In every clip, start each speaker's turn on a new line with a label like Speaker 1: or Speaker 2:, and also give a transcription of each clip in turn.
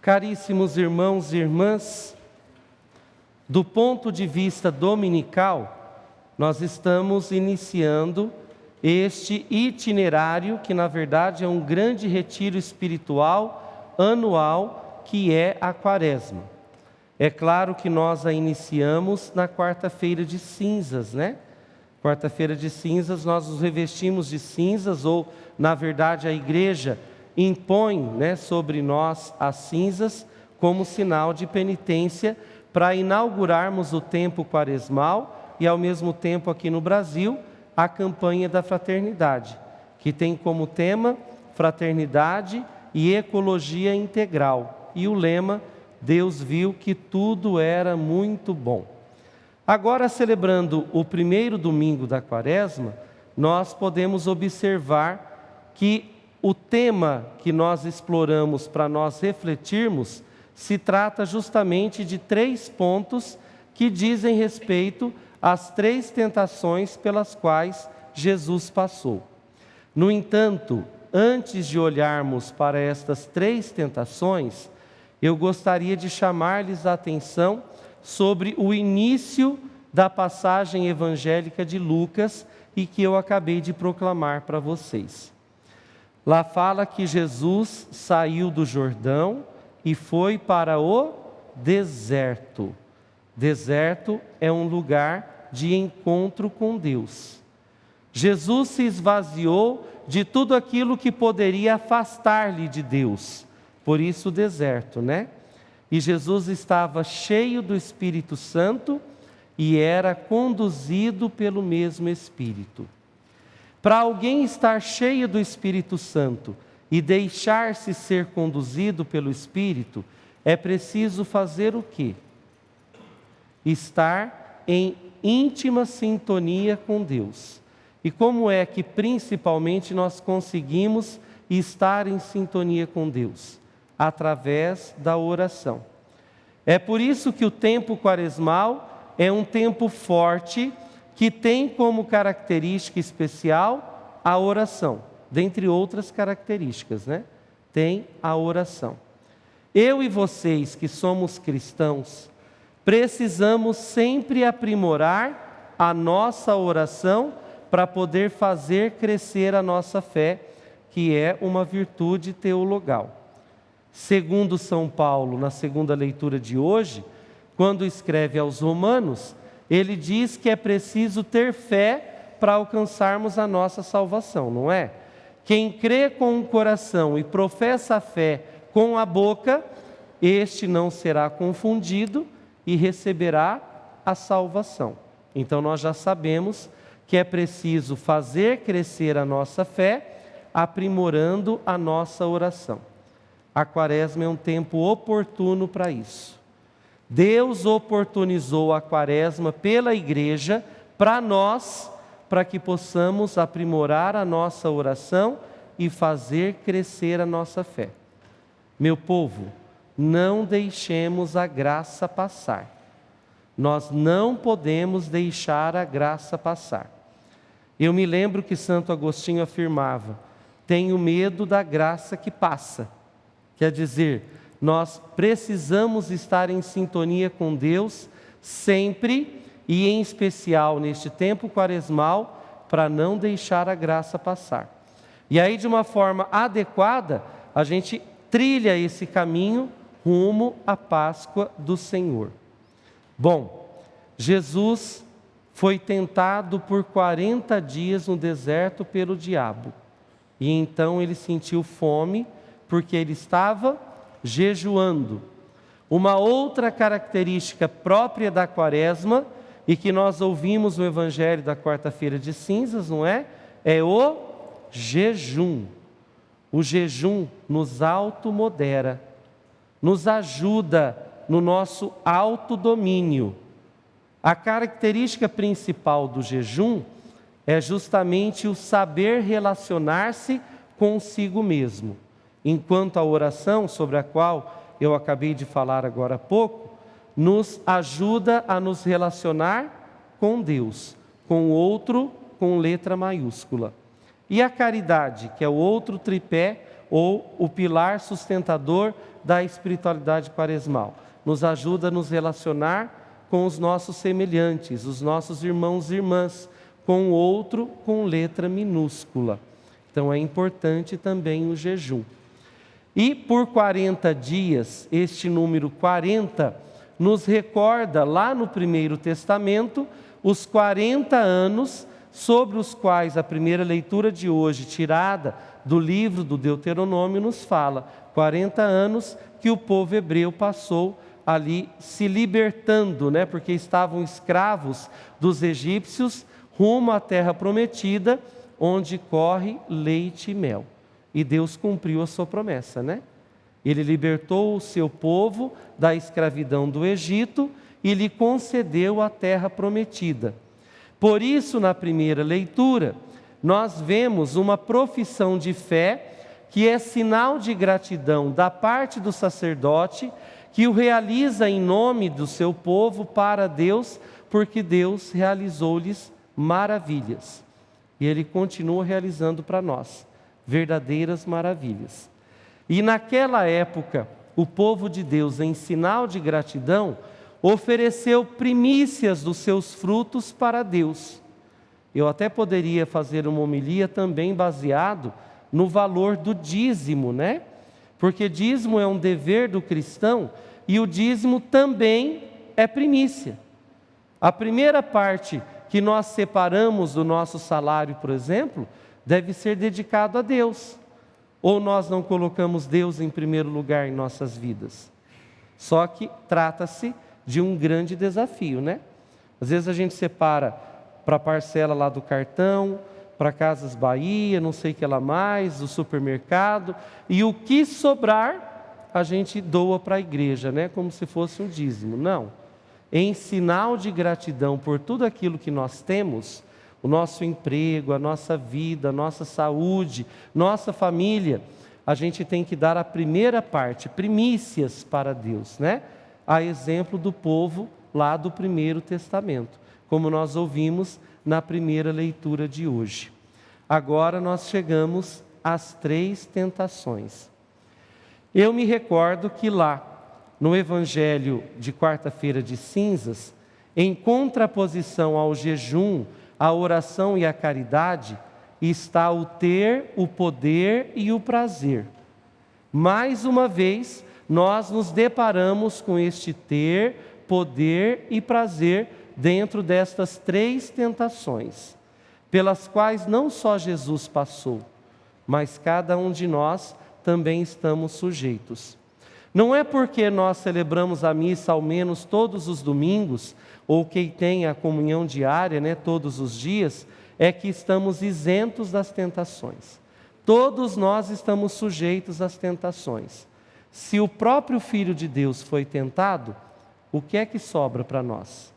Speaker 1: Caríssimos irmãos e irmãs, do ponto de vista dominical, nós estamos iniciando este itinerário, que na verdade é um grande retiro espiritual anual, que é a Quaresma. É claro que nós a iniciamos na quarta-feira de cinzas, né? Quarta-feira de cinzas nós nos revestimos de cinzas, ou na verdade a igreja impõe, né, sobre nós as cinzas como sinal de penitência para inaugurarmos o tempo quaresmal e ao mesmo tempo aqui no Brasil a campanha da fraternidade, que tem como tema fraternidade e ecologia integral, e o lema: Deus viu que tudo era muito bom. Agora, celebrando o primeiro domingo da Quaresma, nós podemos observar que o tema que nós exploramos para nós refletirmos se trata justamente de 3 pontos que dizem respeito às 3 tentações pelas quais Jesus passou. No entanto, antes de olharmos para estas 3 tentações, eu gostaria de chamar-lhes a atenção sobre o início da passagem evangélica de Lucas e que eu acabei de proclamar para vocês. Lá fala que Jesus saiu do Jordão e foi para o deserto. Deserto é um lugar de encontro com Deus. Jesus se esvaziou de tudo aquilo que poderia afastar-lhe de Deus. Por isso o deserto, né? E Jesus estava cheio do Espírito Santo e era conduzido pelo mesmo Espírito. Para alguém estar cheio do Espírito Santo e deixar-se ser conduzido pelo Espírito, é preciso fazer o quê? Estar em íntima sintonia com Deus. E como é que principalmente nós conseguimos estar em sintonia com Deus? Através da oração. É por isso que o tempo quaresmal é um tempo forte, que tem como característica especial a oração, dentre outras características, né? Tem a oração. Eu e vocês que somos cristãos, precisamos sempre aprimorar a nossa oração para poder fazer crescer a nossa fé, que é uma virtude teologal. Segundo São Paulo, na segunda leitura de hoje, quando escreve aos Romanos, ele diz que é preciso ter fé para alcançarmos a nossa salvação, não é? Quem crê com o coração e professa a fé com a boca, este não será confundido e receberá a salvação. Então nós já sabemos que é preciso fazer crescer a nossa fé, aprimorando a nossa oração. A Quaresma é um tempo oportuno para isso. Deus oportunizou a Quaresma pela igreja para nós, para que possamos aprimorar a nossa oração e fazer crescer a nossa fé. Meu povo, não deixemos a graça passar. Nós não podemos deixar a graça passar. Eu me lembro que Santo Agostinho afirmava: tenho medo da graça que passa. Quer dizer, nós precisamos estar em sintonia com Deus sempre e em especial neste tempo quaresmal, para não deixar a graça passar. E aí, de uma forma adequada, a gente trilha esse caminho rumo à Páscoa do Senhor. Bom, Jesus foi tentado por 40 dias no deserto pelo diabo. E então ele sentiu fome, porque ele estava jejuando. Uma outra característica própria da Quaresma, e que nós ouvimos no Evangelho da quarta-feira de cinzas, não é? É o jejum. O jejum nos automodera, nos ajuda no nosso autodomínio. A característica principal do jejum é justamente o saber relacionar-se consigo mesmo. Enquanto a oração, sobre a qual eu acabei de falar agora há pouco, nos ajuda a nos relacionar com Deus, com o outro com letra maiúscula. E a caridade, que é o outro tripé ou o pilar sustentador da espiritualidade quaresmal. Nos ajuda a nos relacionar com os nossos semelhantes, os nossos irmãos e irmãs, com o outro com letra minúscula. Então é importante também o jejum. E por 40 dias, este número 40 nos recorda lá no Primeiro Testamento os 40 anos sobre os quais a primeira leitura de hoje, tirada do livro do Deuteronômio, nos fala. 40 anos que o povo hebreu passou ali se libertando, porque estavam escravos dos egípcios, rumo à terra prometida, onde corre leite e mel. E Deus cumpriu a sua promessa, Ele libertou o seu povo da escravidão do Egito e lhe concedeu a terra prometida. Por isso, na primeira leitura, nós vemos uma profissão de fé que é sinal de gratidão da parte do sacerdote, que o realiza em nome do seu povo para Deus, porque Deus realizou-lhes maravilhas. E Ele continua realizando para nós verdadeiras maravilhas. E naquela época, o povo de Deus, em sinal de gratidão, ofereceu primícias dos seus frutos para Deus. Eu até poderia fazer uma homilia também baseado no valor do dízimo, Porque dízimo é um dever do cristão e o dízimo também é primícia. A primeira parte que nós separamos do nosso salário, por exemplo, deve ser dedicado a Deus. Ou nós não colocamos Deus em primeiro lugar em nossas vidas? Só que trata-se de um grande desafio, Às vezes a gente separa para a parcela lá do cartão, para Casas Bahia, não sei o que lá mais, do supermercado, e o que sobrar a gente doa para a igreja, como se fosse um dízimo. Não. Em sinal de gratidão por tudo aquilo que nós temos, o nosso emprego, a nossa vida, a nossa saúde, nossa família, a gente tem que dar a primeira parte, primícias para Deus, A exemplo do povo lá do Primeiro Testamento, como nós ouvimos na primeira leitura de hoje. Agora nós chegamos às 3 tentações. Eu me recordo que lá, no Evangelho de quarta-feira de cinzas, em contraposição ao jejum, a oração e a caridade, está o ter, o poder e o prazer. Mais uma vez, nós nos deparamos com este ter, poder e prazer dentro destas 3 tentações, pelas quais não só Jesus passou, mas cada um de nós também estamos sujeitos. Não é porque nós celebramos a missa ao menos todos os domingos, ou quem tem a comunhão diária, todos os dias, é que estamos isentos das tentações. Todos nós estamos sujeitos às tentações. Se o próprio Filho de Deus foi tentado, o que é que sobra para nós?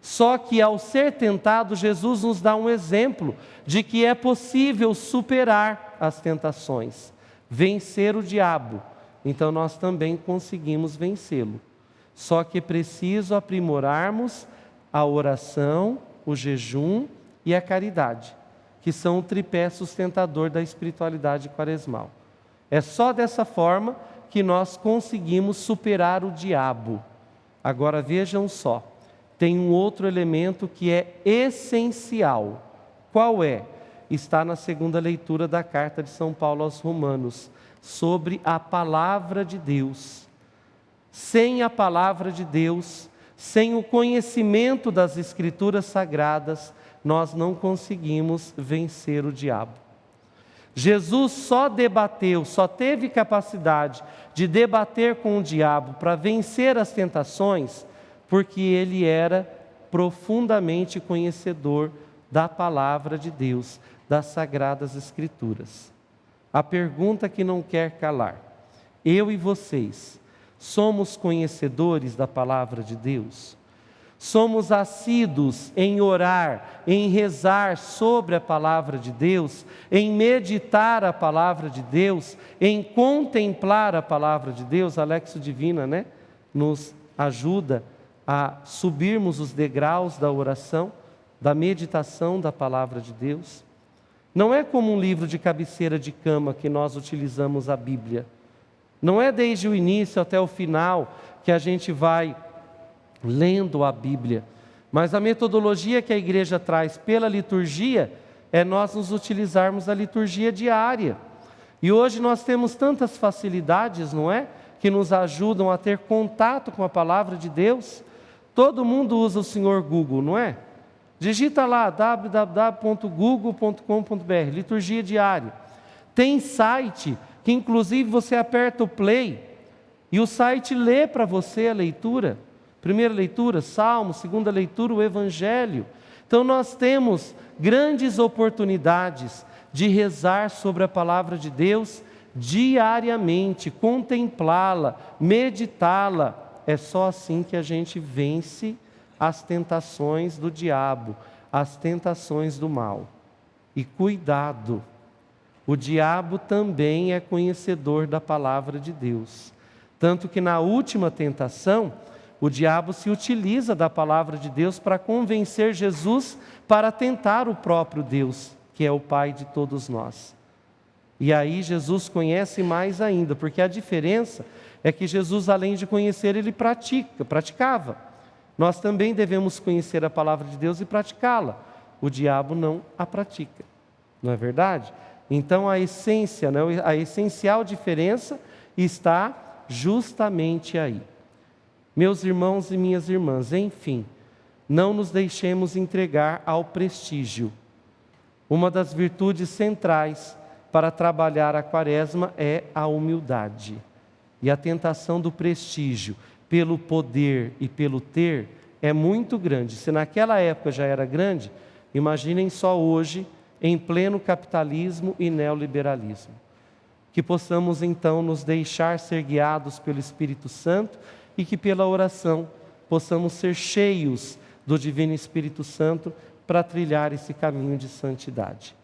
Speaker 1: Só que ao ser tentado, Jesus nos dá um exemplo de que é possível superar as tentações, vencer o diabo. Então nós também conseguimos vencê-lo. Só que é preciso aprimorarmos a oração, o jejum e a caridade, que são o tripé sustentador da espiritualidade quaresmal. É só dessa forma que nós conseguimos superar o diabo. Agora vejam só, tem um outro elemento que é essencial. Qual é? Está na segunda leitura da carta de São Paulo aos Romanos, sobre a palavra de Deus. Sem a palavra de Deus, sem o conhecimento das Escrituras Sagradas, nós não conseguimos vencer o diabo. Jesus só debateu, só teve capacidade de debater com o diabo para vencer as tentações, porque ele era profundamente conhecedor da palavra de Deus, das Sagradas Escrituras. A pergunta que não quer calar: eu e vocês, somos conhecedores da palavra de Deus? Somos assíduos em orar, em rezar sobre a palavra de Deus, em meditar a palavra de Deus, em contemplar a palavra de Deus? A Lexio Divina, nos ajuda a subirmos os degraus da oração, da meditação da palavra de Deus. Não é como um livro de cabeceira de cama que nós utilizamos a Bíblia. Não é desde o início até o final que a gente vai lendo a Bíblia. Mas a metodologia que a igreja traz pela liturgia é nós nos utilizarmos da liturgia diária. E hoje nós temos tantas facilidades, não é? Que nos ajudam a ter contato com a palavra de Deus. Todo mundo usa o Senhor Google, não é? Digita lá www.google.com.br, liturgia diária. Tem site que inclusive você aperta o play e o site lê para você a leitura. Primeira leitura, Salmo, segunda leitura, o Evangelho. Então nós temos grandes oportunidades de rezar sobre a palavra de Deus diariamente, contemplá-la, meditá-la. É só assim que a gente vence as tentações do diabo, as tentações do mal. E cuidado, o diabo também é conhecedor da palavra de Deus. Tanto que na última tentação, o diabo se utiliza da palavra de Deus para convencer Jesus para tentar o próprio Deus, que é o Pai de todos nós. E aí Jesus conhece mais ainda, porque a diferença é que Jesus, além de conhecer, ele praticava. Nós também devemos conhecer a palavra de Deus e praticá-la. O diabo não a pratica, não é verdade? Então a essência, a essencial diferença está justamente aí. Meus irmãos e minhas irmãs, enfim, não nos deixemos entregar ao prestígio. Uma das virtudes centrais para trabalhar a quaresma é a humildade. E a tentação do prestígio pelo poder e pelo ter é muito grande. Se naquela época já era grande, imaginem só hoje, em pleno capitalismo e neoliberalismo. Que possamos então nos deixar ser guiados pelo Espírito Santo e que pela oração possamos ser cheios do Divino Espírito Santo para trilhar esse caminho de santidade.